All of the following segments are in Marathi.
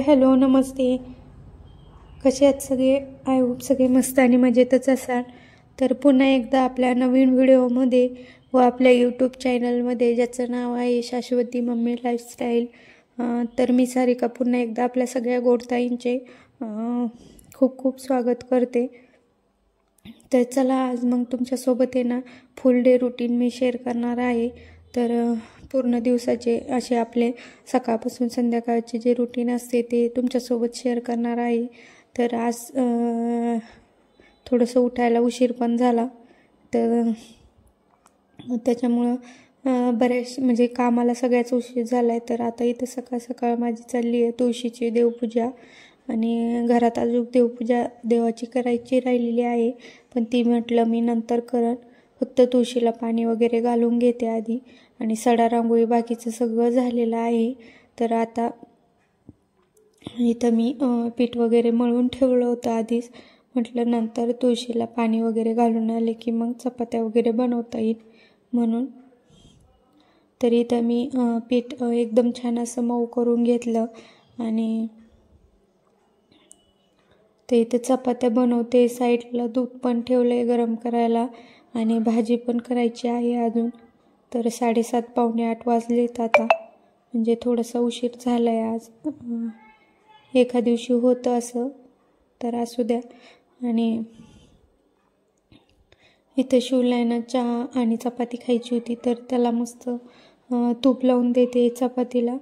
हॅलो नमस्ते. कसे आहेत सगळे? आय होप सगळे मस्त आणि मजेतच असाल. तर पुन्हा एकदा आपल्या नवीन व्हिडिओमध्ये व आपल्या यूट्यूब चॅनलमध्ये, ज्याचं नाव आहे शाश्वती मम्मी लाईफस्टाईल, तर मी सारिका पुन्हा एकदा आपल्या सगळ्या गोडताईंचे खूप खूप स्वागत करते. तर चला, आज मग तुमच्यासोबत आहे ना फुल डे रुटीन मी शेअर करणार आहे. तर पूर्ण दिवसाचे असे आपले सकाळपासून संध्याकाळचे जे रुटीन असते ते तुमच्यासोबत शेअर करणार आहे. तर आज थोडंसं उठायला उशीर पण झाला, तर त्याच्यामुळं बऱ्याच म्हणजे कामाला सगळ्याच उशीर झाला आहे. तर आता इथं सकाळ सकाळ माझी चालली आहे तुळशीची देवपूजा, आणि घरात अजून देवपूजा देवाची करायची राहिलेली आहे, पण ती म्हटलं मी नंतर करन. फक्त तुळशीला पाणी वगैरे घालून घेते आधी, आणि सडा रांगोळी बाकीचं सगळं झालेलं आहे. तर आता इथं मी पीठ वगैरे मळून ठेवलं होतं आधीच. म्हटलं नंतर तुळशीला पाणी वगैरे घालून आले की मग चपात्या वगैरे बनवता येईल म्हणून. तर इथं मी पीठ एकदम छान असं मऊ करून घेतलं, आणि ते इथं चपात्या बनवते. साईडला दूध पण ठेवलं आहे गरम करायला, आणि भाजी पण करायची आहे अजून. तर 7:30 पावणे 8 वाजलेत आता, म्हणजे थोडासा उशीर झाला आहे आज. एका दिवशी होतं असं, तर असू द्या. आणि इथं शिवलायना चहा आणि चपाती खायची होती, तर त्याला मस्त तूप लावून देते चपातीला.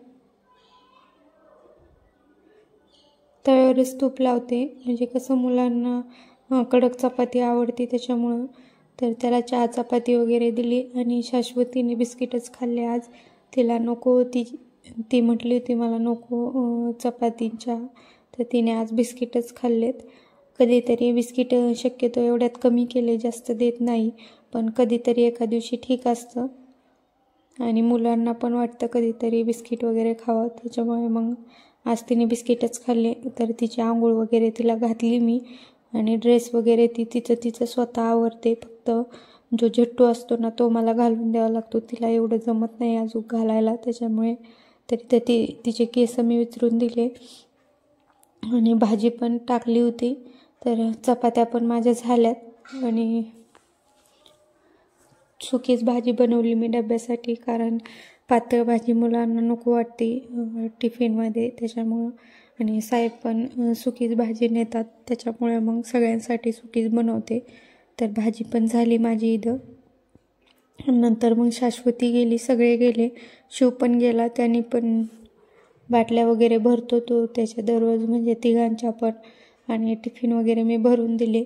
तव्यावरच तूप लावते, म्हणजे कसं मुलांना कडक चपाती आवडते त्याच्यामुळं. तर त्याला चहा चपाती वगैरे दिली, आणि शाश्वतीने बिस्किटच खाल्ले आज. तिला नको होती, ती म्हटली होती मला नको चपाती चहा, तर तिने आज बिस्किटच खाल्लेत. कधीतरी बिस्किट शक्यतो एवढ्यात कमी केले, जास्त देत नाही, पण कधीतरी एका दिवशी ठीक असतं, आणि मुलांना पण वाटतं कधीतरी बिस्किट वगैरे खावं, त्याच्यामुळे मग आज तिने बिस्किटच खाल्ले. तर तिची आंघोळ वगैरे तिला घातली मी, आणि ड्रेस वगैरे तिचं स्वतः आवरते. फक्त जो झट्टू असतो ना तो मला घालून द्यावा लागतो, तिला एवढं जमत नाही अजून घालायला, त्याच्यामुळे. तरी तर तिचे केस मी विचारून दिले, आणि भाजी पण टाकली होती. तर चपात्या पण माझ्या झाल्यात, आणि सुकीच भाजी बनवली मी डब्यासाठी, कारण पातळ भाजी मुलांना नको वाटते टिफिनमध्ये, त्याच्यामुळं. आणि साहेब पण सुकीच भाजी नेतात, त्याच्यामुळे मग सगळ्यांसाठी सुकीच बनवते. तर भाजी पण झाली माझी इथं. नंतर मग शाश्वती गेली, सगळे गेले, शिव पण गेला, त्याने पण बाटल्या वगैरे भरतो तो त्याच्या दररोज, म्हणजे तिघांच्या पण, आणि टिफिन वगैरे मी भरून दिले.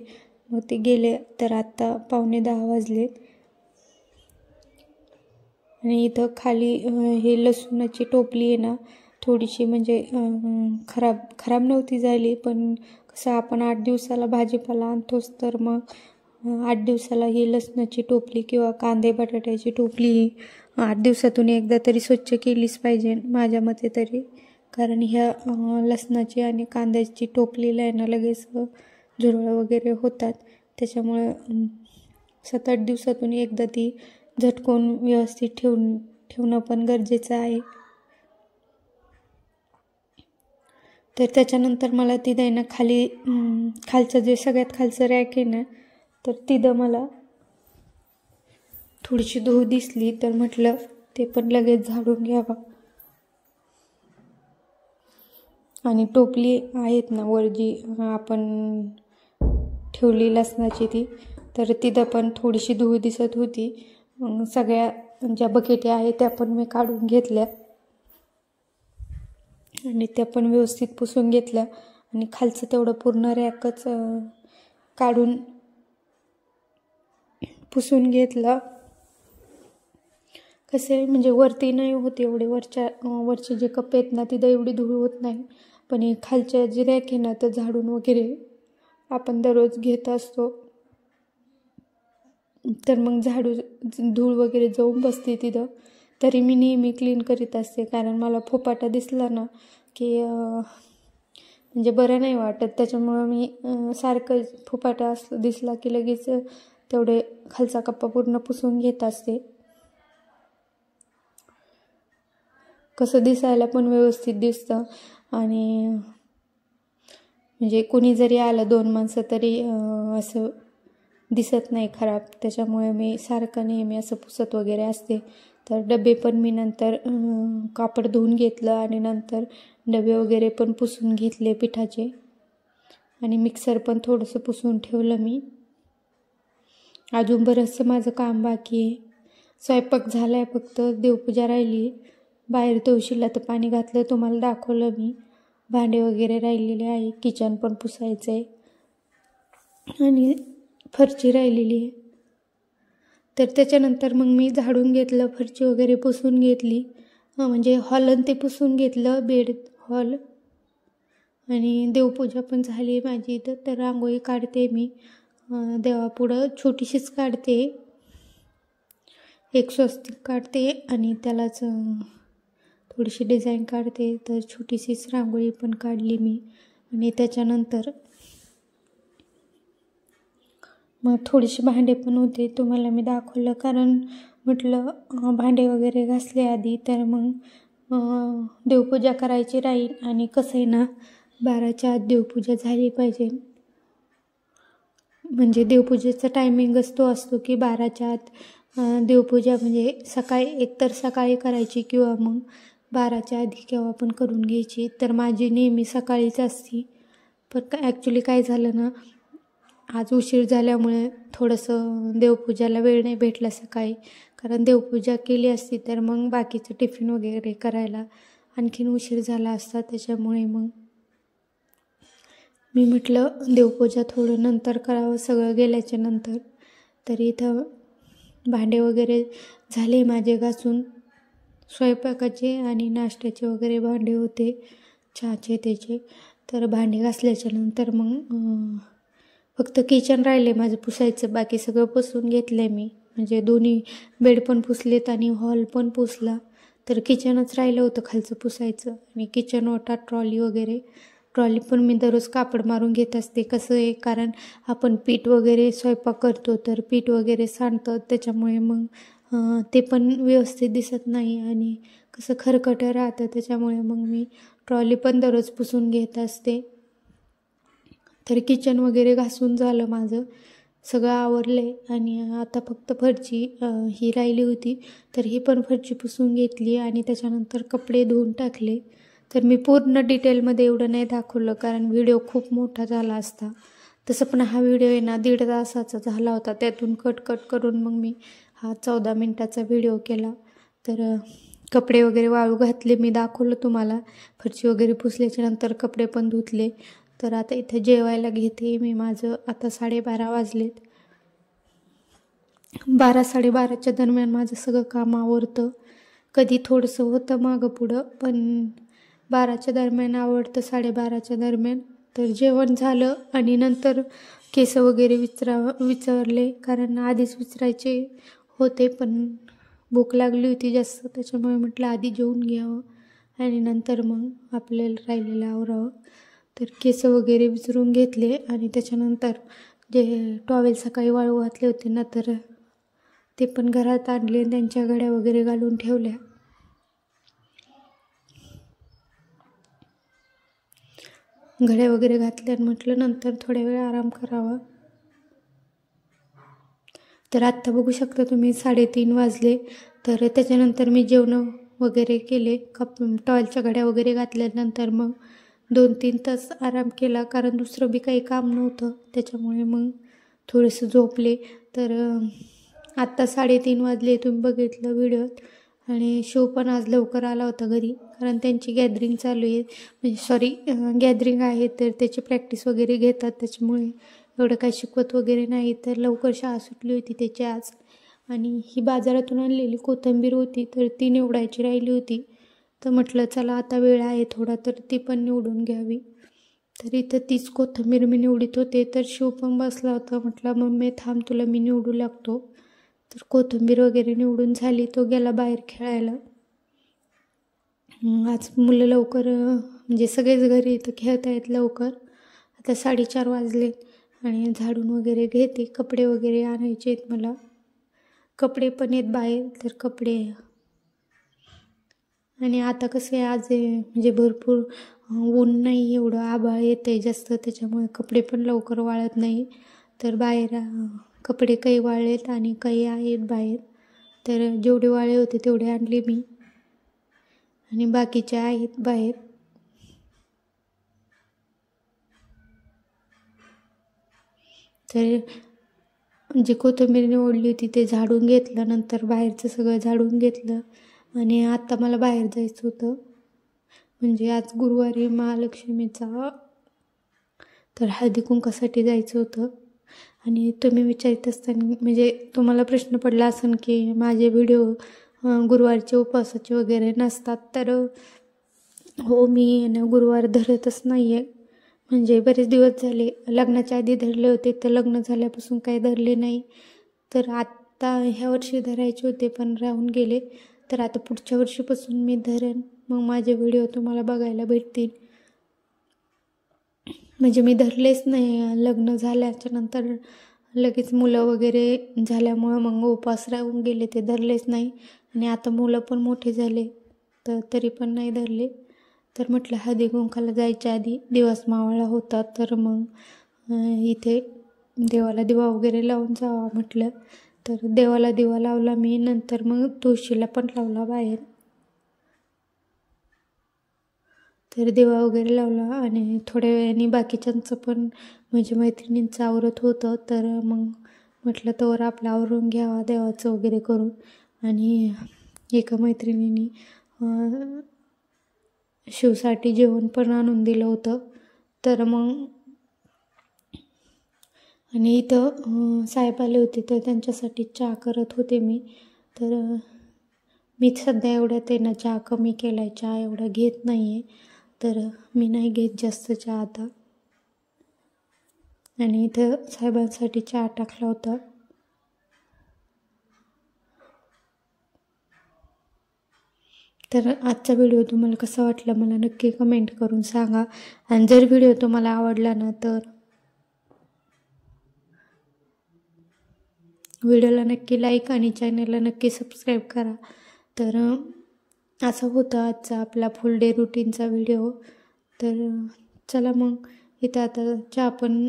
मग ते गेले. तर आत्ता 9:45 वाजलेत, आणि इथं खाली हे लसूणाची टोपली आहे ना, थोडीशी म्हणजे खराब नव्हती झाली, पण कसं आपण 8 दिवसाला भाजीपाला आणतोच, तर मग 8 दिवसाला ही लसणाची टोपली किंवा कांदे बटाट्याची टोपली ही 8 दिवसातून एकदा तरी स्वच्छ केलीच पाहिजे माझ्या मते तरी. कारण ह्या लसणाची आणि कांद्याची टोपलीला आहे ना लगेच झुरळ वगैरे होतात, त्याच्यामुळं 7-8 दिवसातून एकदा ती झटकून व्यवस्थित ठेवणं पण गरजेचं आहे. तर त्याच्यानंतर मला तिथं आहे ना खालचं जे सगळ्यात खालचं रॅक आहे ना, तर तिथं मला थोडीशी धूळ दिसली, तर म्हटलं ते पण लगेच झाडून घ्यावं. आणि टोपली आहेत ना वर जी आपण ठेवली लसणाची ती, तर तिथं पण थोडीशी धूळ दिसत होती. सगळ्या ज्या बकेटी आहेत त्या पण मी काढून घेतल्या, आणि त्या पण व्यवस्थित पुसून घेतल्या, आणि खालचं तेवढं पूर्ण रॅकच काढून पुसून घेतलं. कसे म्हणजे वरती नाही होत एवढे, वरचे जे कप्पे आहेत ना तिथं एवढी धूळ होत नाही, पण हे खालच्या जे रॅक आहे ना तर झाडून वगैरे आपण दररोज घेत असतो, तर मग धूळ वगैरे जाऊन बसते तिथं. तरी मी नेहमी क्लीन करीत असते, कारण मला फोपाटा दिसला ना की म्हणजे बरं नाही वाटत, त्याच्यामुळं मी सारखं फोपाटा दिसला की लगेच तेवढे खालचा कप्पा पूर्ण पुसून घेत असते. कसं दिसायला पण व्यवस्थित दिसतं, आणि म्हणजे कोणी जरी आलं 2 माणसं तरी असं दिसत नाही खराब. त्याच्यामुळे मी सारखं नेहमी असं पुसत वगैरे असते. तर डबे पण मी नंतर कापड धुवून घेतलं आणि नंतर डबे वगैरे पण पुसून घेतले पिठाचे आणि मिक्सर पण थोडंसं पुसून ठेवलं मी. अजून बरंचसं माझं काम बाकी आहे. स्वयंपाक झाला आहे, फक्त देवपूजा राहिली. बाहेर तुळशीला तर पाणी घातलं, तुम्हाला दाखवलं मी. भांडे वगैरे राहिलेले आहे, किचन पण पुसायचं आहे आणि फरशी राहिलेली आहे. तर त्याच्यानंतर मग मी झाडून घेतलं, फरशी वगैरे पुसून घेतली. म्हणजे हॉल आणि ते पुसून घेतलं, बेड हॉल. आणि देवपूजा पण झाली माझी. तर रांगोळी काढते मी देवापुढं, छोटीशीच काढते. एक स्वस्तिक काढते आणि त्यालाच थोडीशी डिझाईन काढते. तर छोटीशीच रांगोळी पण काढली मी. आणि त्याच्यानंतर मग थोडीशी भांडे पण होते, तुम्हाला मी दाखवलं. कारण म्हटलं भांडे वगैरे घासले आधी, तर मग देवपूजा करायची राहील. आणि कसं आहे ना, 12च्या आत देवपूजा झाली पाहिजे. म्हणजे देवपूजेचा टायमिंगच तो असतो की 12च्या आत देवपूजा, म्हणजे सकाळी एकतर सकाळी करायची किंवा मग 12च्या आधी केव्हा पण करून घ्यायची. तर माझी नेहमी सकाळीच असती. पण ॲक्च्युली काय झालं ना, आज उशीर झाल्यामुळे थोडंसं देवपूजाला वेळ नाही भेटला सकाळी. कारण देवपूजा केली असती तर मग बाकीचं टिफिन वगैरे करायला आणखीन उशीर झाला असता. त्याच्यामुळे मग मी म्हटलं देवपूजा थोडं नंतर करावं, सगळं गेल्याच्या नंतर. तरी इथं भांडे वगैरे झाले माझे घासून. स्वयंपाकाचे आणि नाश्त्याचे वगैरे भांडे होते, चहाचे त्याचे. तर भांडे घासल्याच्या नंतर मग फक्त किचन राहिले माझं पुसायचं. बाकी सगळं पुसून घेतलं आहे मी. म्हणजे दोन्ही बेड पण पुसलेत आणि हॉल पण पुसला. तर किचनच राहिलं होतं खालचं पुसायचं. आणि किचन ओटा, ट्रॉली वगैरे. ट्रॉली पण मी दररोज कापड मारून घेत असते. कसं आहे, कारण आपण पीठ वगैरे स्वयंपाक करतो तर पीठ वगैरे सांडतं. त्याच्यामुळे मग ते पण व्यवस्थित दिसत नाही आणि कसं खरकटं राहतं. त्याच्यामुळे मग मी ट्रॉली पण दररोज पुसून घेत असते. तर किचन वगैरे घासून झालं माझं, सगळं आवरलं आहे. आणि आता फक्त फरशी ही राहिली होती, तर ही पण फरशी पुसून घेतली आणि त्याच्यानंतर कपडे धुवून टाकले. तर मी पूर्ण डिटेलमध्ये एवढं नाही दाखवलं, कारण व्हिडिओ खूप मोठा झाला असता. तसं पण हा व्हिडिओ आहे ना 1.5 तासाचा झाला होता. त्यातून कट करून मग मी हा 14 मिनिटाचा व्हिडिओ केला. तर कपडे वगैरे वाळू घातले, मी दाखवलं तुम्हाला. फरशी वगैरे पुसल्याच्या नंतर कपडे पण धुतले. तर आता इथे जेवायला घेते मी. माझं आता 12:30 वाजलेत. 12-12:30च्या दरम्यान माझं सगळं काम आवरतं. कधी थोडंसं होतं मागं पुढं, पण 12च्या दरम्यान आवडतं, 12:30च्या दरम्यान. तर जेवण झालं आणि नंतर केस वगैरे विचारले, कारण आधीच विचारायचे होते पण भूक लागली होती जास्त. त्याच्यामुळे म्हटलं आधी जेवून घ्यावं आणि नंतर मग आपल्याला राहिलेलं आवरावं. तर केस वगैरे विचारून घेतले आणि त्याच्यानंतर जे टॉवेल सकाळी वाळू घातले होते ना, तर ते पण घरात आणले, त्यांच्या घड्या वगैरे घालून ठेवल्या. घड्या वगैरे घातल्या, म्हटलं नंतर थोड्या वेळ आराम करावा. तर आत्ता बघू शकता तुम्ही 3:30 वाजले. तर त्याच्यानंतर मी जेवण वगैरे केले, टॉवेलच्या घड्या वगैरे घातल्यानंतर मग 2-3 तास आराम केला, कारण दुसरं बी काही काम नव्हतं. त्याच्यामुळे मग थोडंसं झोपले. तर आत्ता 3:30 वाजले, तुम्ही बघितलं व्हिडिओत. आणि शिव पण आज लवकर आला होता घरी, कारण त्यांची गॅदरिंग चालू आहे, म्हणजे गॅदरिंग आहे. तर त्याची प्रॅक्टिस वगैरे घेतात, त्याच्यामुळे एवढं काही शिकवत वगैरे नाही. तर लवकर शाळा सुटली होती त्याची आज. आणि ही बाजारातून आणलेली कोथिंबीर होती, तर ती निवडायची राहिली होती. तर म्हटलं चला आता वेळ आहे थोडा, तर ती पण निवडून घ्यावी. तर इथं तीच कोथिंबीर मी निवडीत होते. तर शिव पण बसला होता. म्हटलं मम्मी थांब, तुला मी निवडू लागतो. तर कोथिंबीर वगैरे निवडून झाली, तो गेला बाहेर खेळायला. आज मुलं लवकर, म्हणजे सगळेच घरी इथं खेळत आहेत लवकर. आता 4:30 वाजले आणि झाडून वगैरे घेते. कपडे वगैरे आणायचे आहेत मला, कपडे पण आहेत बाहेर. तर कपडे, आणि आता कसं आहे आज म्हणजे भरपूर ऊन नाही, एवढं आभाळ येते जास्त, त्याच्यामुळे कपडे पण लवकर वाळत नाही. तर बाहेर कपडे काही वाळलेत आणि काही आहेत बाहेर. तर जेवढे वाळे होते तेवढे आणले मी आणि बाकीचे आहेत बाहेर. तर जी कोथिंबीर निवडली होती ते झाडून घेतलं, नंतर बाहेरचं सगळं झाडून घेतलं. आणि आता मला बाहेर जायचं होतं, म्हणजे आज गुरुवारी महालक्ष्मीचा, तर हळदी कुंकासाठी जायचं होतं. आणि तुम्ही विचारित असताना म्हणजे तुम्हाला प्रश्न पडला असेल की माझे व्हिडिओ गुरुवारचे उपवासाचे वगैरे नसतात. तर हो, मी गुरुवार धरतच नाही आहे. म्हणजे बरेच दिवस झाले, लग्नाच्या आधी धरले होते, तर लग्न झाल्यापासून काही धरले नाही. तर आत्ता ह्या वर्षी धरायचे होते पण राहून गेले. तर आता पुढच्या वर्षीपासून मी धरेन, मग माझे व्हिडिओ तुम्हाला बघायला भेटतील. म्हणजे मी धरलेच नाही, लग्न झाल्याच्या नंतर लगेच मुलं वगैरे झाल्यामुळं मग उपवास राहून गेले, ते धरलेच नाही. आणि आता मुलं पण मोठे झाले तर तरी पण नाही धरले. तर म्हटलं हळदी कुंकाला जायच्या आधी दिवस मावळला होता, तर मग इथे देवाला दिवा वगैरे लावून जावा म्हटलं. तर देवाला दिवा लावला मी, नंतर मग तुळशीला पण लावला बाहेर. तर दिवा वगैरे लावला आणि थोड्या वेळाने बाकीच्यांचं पण म्हणजे मैत्रिणींचं आवरत होतं. तर मग म्हटलं तोवर आपलं आवरून घ्यावा देवाचं वगैरे करून. आणि एका मैत्रिणीने शिवसाठी जेवण पण आणून दिलं होतं. तर मग आणि इथं साहेब आले होते तर त्यांच्यासाठी चहा करत होते मी. तर मी सध्या एवढ्यात आहे ना चहा कमी केला आहे, चहा एवढा घेत नाही आहे. तर मी नाही घेत जास्त चहा आता. आणि इथं साहेबांसाठी चहा टाकला होता. तर आजचा व्हिडिओ तुम्हाला कसा वाटला मला नक्की कमेंट करून सांगा. आणि जर व्हिडिओ तुम्हाला आवडला ना तर व्हिडिओला नक्की लाईक आणि चॅनलला नक्की सबस्क्राईब करा. तर असा होता आजचा आपला फुल डे रुटीनचा व्हिडिओ. तर चला मग इथं आता चहा पण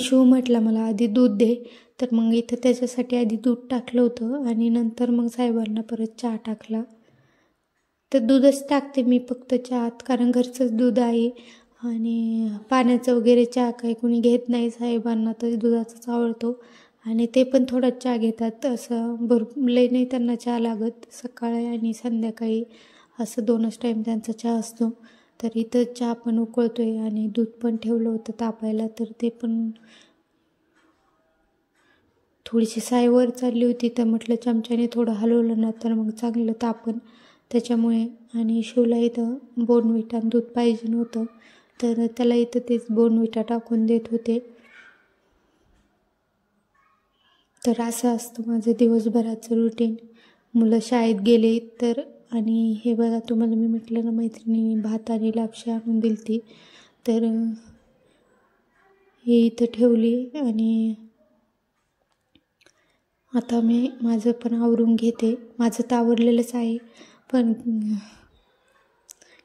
शिव म्हटलं मला आधी दूध दे, तर मग इथं त्याच्यासाठी आधी दूध टाकलं होतं आणि नंतर मग साहेबांना परत चहा टाकला. तर दूधच टाकते मी फक्त चहात, कारण घरचंच दूध आहे. आणि पाण्याचं वगैरे चहा काही कोणी घेत नाही, साहेबांना तर दुधाचाच आवडतो. आणि ते पण थोडा चहा घेतात, असं भरपूर लई नाही त्यांना चहा लागत. सकाळी आणि संध्याकाळी असं 2च टाईम त्यांचा चहा असतो. तर इथं चहा पण उकळतो आहे आणि दूध पण ठेवलं होतं तापायला, तर ते पण थोडीशी सायवर चालली होती. तर म्हटलं चमच्याने थोडं हलवलं ना तर मग चांगलं तापन, त्याच्यामुळे. आणि शिवला इथं बोर्नव्हिटा आणि दूध पाहिजे नव्हतं, तर त्याला इथं तेच बोर्नव्हिटा टाकून देत होते. तर असं असतं माझं दिवसभराचं रुटीन. मुलं शाळेत गेले तर, आणि हे बघा तुम्हाला मी म्हटलं ना मैत्रिणीने भात आणि लापशी आणून दिली ती, तर हे इथं ठेवली. आणि आता मी माझं पण आवरून घेते. माझं तर आवरलेलंच आहे, पण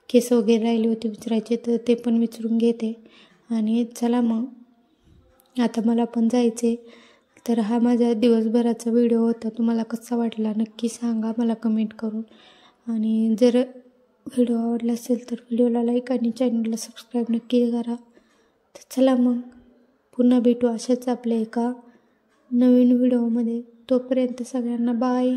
केस वगैरे राहिले होते विचारायचे तर ते पण विचारून घेते. आणि चला मग आता मला पण जायचे. तर हा माझा दिवसभराचा व्हिडिओ होता. तुम्हाला कसा वाटला नक्की सांगा मला कमेंट करून. आणि जर व्हिडिओ आवडला असेल तर व्हिडिओला लाईक आणि चॅनलला सबस्क्राईब नक्की करा. तर चला मग पुन्हा भेटू अशाच आपल्या एका नवीन व्हिडिओमध्ये. तोपर्यंत सगळ्यांना बाय.